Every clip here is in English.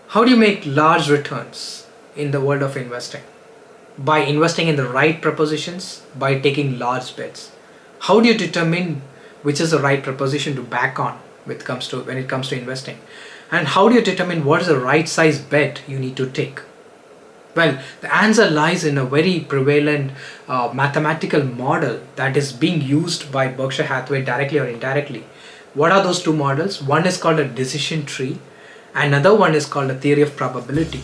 How do you make large returns in the world of investing? By investing in the right propositions, by taking large bets. How do you determine which is the right proposition to back on when it comes to investing? And how do you determine what is the right size bet you need to take? Well, the answer lies in a very prevalent mathematical model that is being used by Berkshire Hathaway directly or indirectly. What are those two models? One is called a decision tree, and another one is called a theory of probability.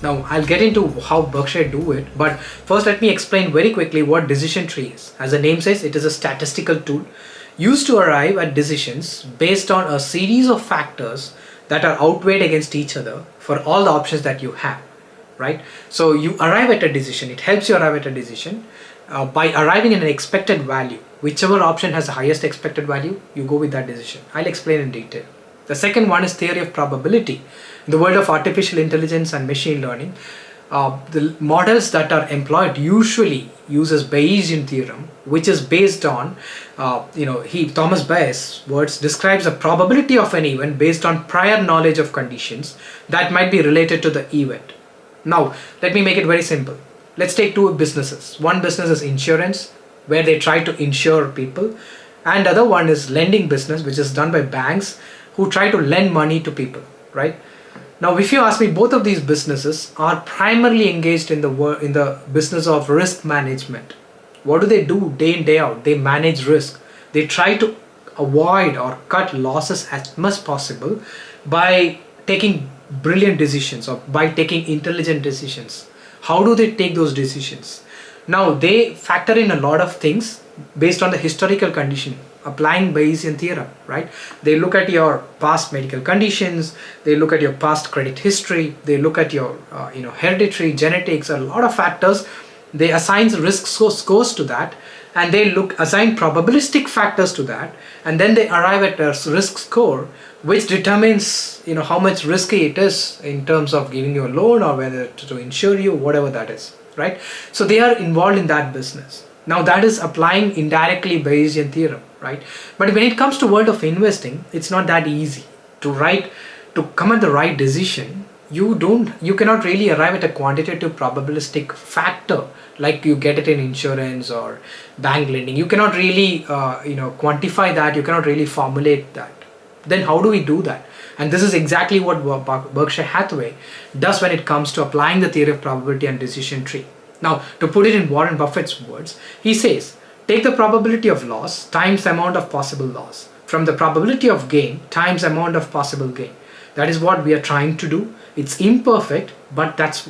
Now, I'll get into how Berkshire do it, but first let me explain very quickly what decision tree is. As the name says, it is a statistical tool used to arrive at decisions based on a series of factors that are outweighed against each other for all the options that you have, right? So you arrive at a decision, it helps you arrive at a decision by arriving at an expected value. Whichever option has the highest expected value, you go with that decision. I'll explain in detail. The second one is theory of probability. In the world of artificial intelligence and machine learning, the models that are employed usually uses Bayesian theorem, which is based on, Thomas Bayes' words, describes the probability of an event based on prior knowledge of conditions that might be related to the event. Now, let me make it very simple. Let's take two businesses. One business is insurance, where they try to insure people, and the other one is lending business, which is done by banks who try to lend money to people, right? Now, if you ask me, both of these businesses are primarily engaged in the business of risk management. What do they do day in, day out? They manage risk. They try to avoid or cut losses as much as possible by taking brilliant decisions or by taking intelligent decisions. How do they take those decisions? Now, they factor in a lot of things based on the historical condition, applying Bayesian theorem, right? They look at your past medical conditions, they look at your past credit history, they look at your hereditary, genetics, a lot of factors. They assign risk scores to that, and they assign probabilistic factors to that, and then they arrive at a risk score which determines how much risky it is in terms of giving you a loan or whether to insure you, whatever that is, right? So they are involved in that business. Now, that is applying indirectly Bayesian theorem, right? But when it comes to world of investing, it's not that easy to come at the right decision. You cannot really arrive at a quantitative probabilistic factor like you get it in insurance or bank lending. You cannot really quantify that. You cannot really formulate that. Then how do we do that? And this is exactly what Berkshire Hathaway does when it comes to applying the theory of probability and decision tree. Now, to put it in Warren Buffett's words, he says, take the probability of loss times the amount of possible loss from the probability of gain times the amount of possible gain. That is what we are trying to do. It's imperfect, but that's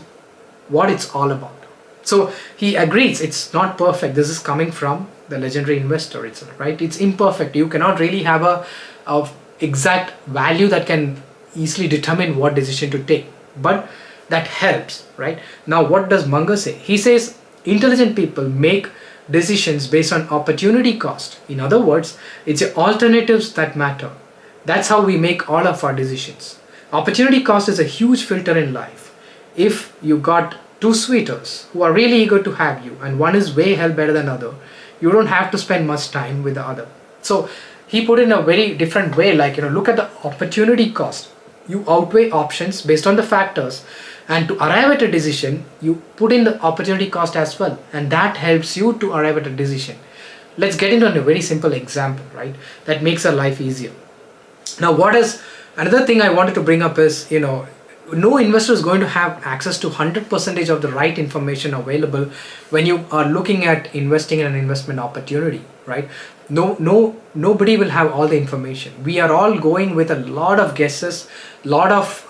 what it's all about. So he agrees it's not perfect. This is coming from the legendary investor itself, right? It's imperfect. You cannot really have a exact value that can easily determine what decision to take, but that helps, right? Now, what does Munger say? He says intelligent people make decisions based on opportunity cost. In other words, it's the alternatives that matter. That's how we make all of our decisions. Opportunity cost is a huge filter in life. If you got two suitors who are really eager to have you and one is way hell better than other, you don't have to spend much time with the other. So he put it in a very different way, like, look at the opportunity cost. You outweigh options based on the factors, and to arrive at a decision, you put in the opportunity cost as well, and that helps you to arrive at a decision. Let's get into a very simple example, right? That makes our life easier. Now, another thing I wanted to bring up is, no investor is going to have access to 100% of the right information available when you are looking at investing in an investment opportunity, right? Nobody will have all the information. We are all going with a lot of guesses, lot of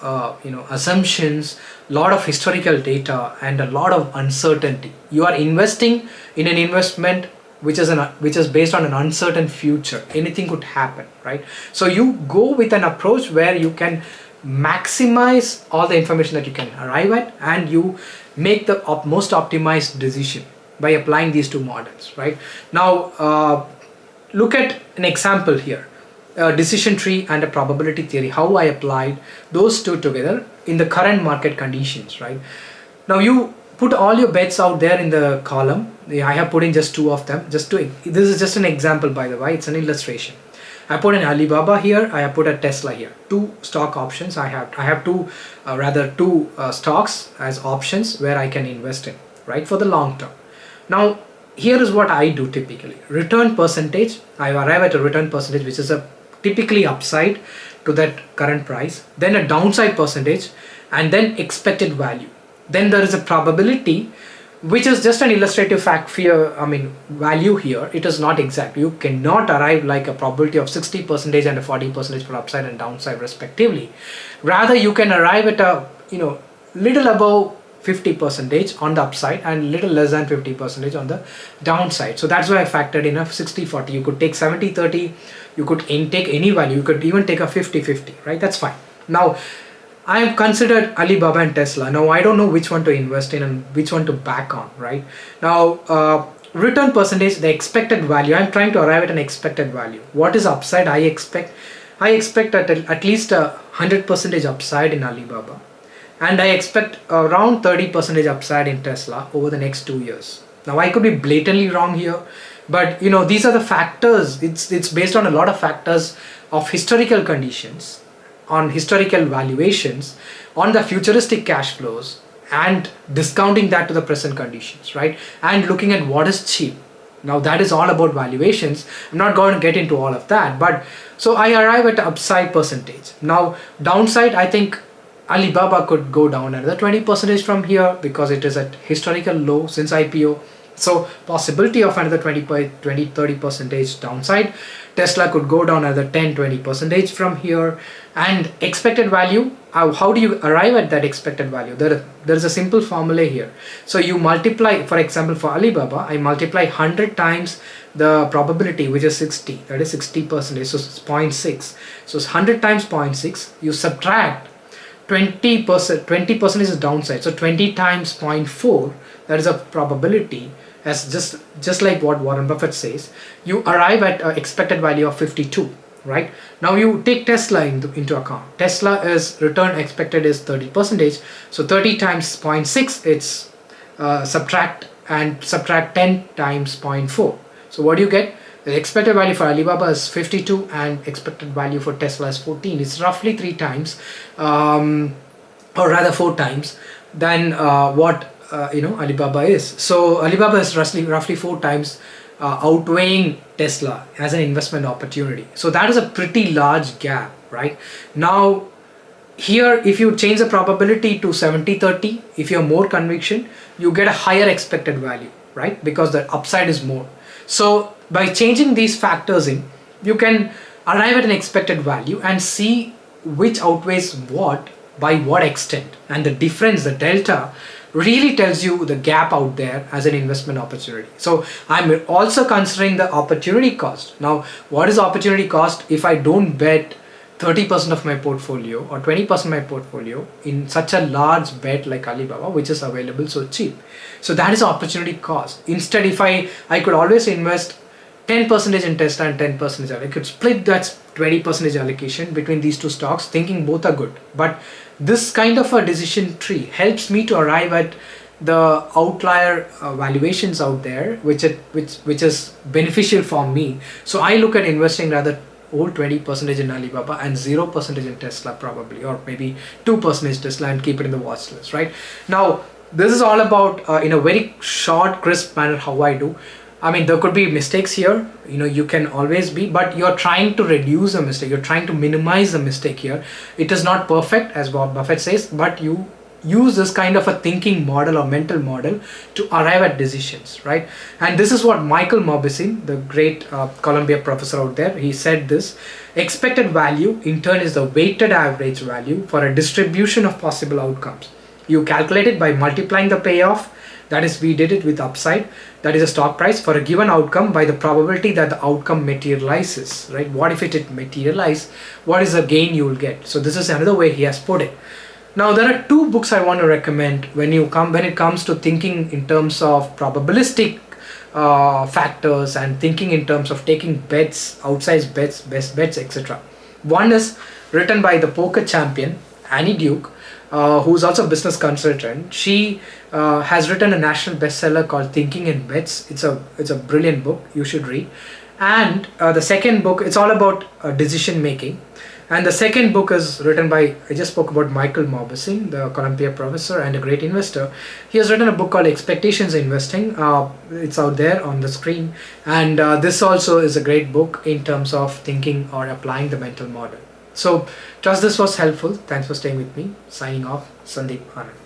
assumptions, lot of historical data, and a lot of uncertainty. You are investing in an investment which is based on an uncertain future. Anything could happen, right? So you go with an approach where you can maximize all the information that you can arrive at, and you make the most optimized decision by applying these two models, right? Now, look at an example here, a decision tree and a probability theory, how I applied those two together in the current market conditions, right? Now, you put all your bets out there in the column. I have put in just two of them. This is just an example, by the way, it's an illustration. I put an Alibaba here, I have put a Tesla here. Two stock options I have two, two stocks as options where I can invest in, right, for the long term. Now, here is what I do typically. Return percentage, I arrive at a return percentage which is a typically upside to that current price, then a downside percentage, and then expected value. Then there is a probability, which is just an illustrative fact here, value here. It is not exact. You cannot arrive like a probability of 60% and a 40% for upside and downside respectively. Rather, you can arrive at a, little above 50% on the upside and little less than 50% on the downside. So that's why I factored in a 60-40. You could take 70-30, you could take any value, you could even take a 50-50, right? That's fine. Now, I have considered Alibaba and Tesla. Now, I don't know which one to invest in and which one to back on, right? Now, return percentage, the expected value, I'm trying to arrive at an expected value. What is upside I expect? I expect at least 100% upside in Alibaba. And I expect around 30% upside in Tesla over the next 2 years. Now, I could be blatantly wrong here, but these are the factors. It's based on a lot of factors of historical conditions, on historical valuations, on the futuristic cash flows, and discounting that to the present conditions, right? And looking at what is cheap. Now, that is all about valuations. I'm not going to get into all of that, but so I arrive at upside percentage. Now, downside, I think Alibaba could go down another 20% from here because it is at historical low since IPO. So possibility of another 20-30% downside. Tesla could go down another 10-20% from here. And expected value, how do you arrive at that expected value? There is a simple formula here. So you multiply, for example, for Alibaba, I multiply 100 times the probability, which is 60, that is 60%, so it's 0.6. So it's 100 times 0.6, you subtract 20% is downside, so 20 times 0.4, that is a probability, as just like what Warren Buffett says, you arrive at an expected value of 52, right? Now you take Tesla into account. Tesla is return expected is 30%, so 30 times 0.6, it's subtract 10 times 0.4. So what do you get? The expected value for Alibaba is 52 and expected value for Tesla is 14. It's roughly 3 times, or rather 4 times than what Alibaba is. So Alibaba is roughly 4 times outweighing Tesla as an investment opportunity. So that is a pretty large gap, right? Now, here, if you change the probability to 70-30, if you have more conviction, you get a higher expected value, right? Because the upside is more. So by changing these factors in, you can arrive at an expected value and see which outweighs what by what extent. And the difference, the delta, really tells you the gap out there as an investment opportunity. So I'm also considering the opportunity cost. Now, what is opportunity cost if I don't bet 30% of my portfolio or 20% of my portfolio in such a large bet like Alibaba, which is available so cheap? So that is opportunity cost. Instead, if I could always invest 10% in Tesla and 10%, I could split that 20% allocation between these two stocks, thinking both are good. But this kind of a decision tree helps me to arrive at the outlier valuations out there, which is beneficial for me. So I look at investing rather whole 20% in Alibaba and 0% in Tesla probably, or maybe 2% Tesla and keep it in the watch list, right? Now, this is all about in a very short, crisp manner how I do. I mean, there could be mistakes here, you can always be, but you're trying to reduce a mistake. You're trying to minimize the mistake here. It is not perfect, as Bob Buffett says, but you use this kind of a thinking model or mental model to arrive at decisions, right? And this is what Michael Mauboussin, the great Columbia professor out there, he said this: expected value in turn is the weighted average value for a distribution of possible outcomes. You calculate it by multiplying the payoff, that is, we did it with upside, that is a stock price, for a given outcome by the probability that the outcome materializes, right? What if it did materialize? What is the gain you will get? So this is another way he has put it. Now, there are 2 books I want to recommend when it comes to thinking in terms of probabilistic factors and thinking in terms of taking bets, outsized bets, best bets, etc. One is written by the poker champion Annie Duke, who's also a business consultant. She has written a national bestseller called Thinking in Bets. It's a brilliant book, you should read. And the second book, it's all about decision making. And the second book is written by, I just spoke about Michael Mauboussin, the Columbia professor and a great investor. He has written a book called Expectations Investing. It's out there on the screen. And this also is a great book in terms of thinking or applying the mental model. So, trust this was helpful. Thanks for staying with me. Signing off, Sandeep Anand.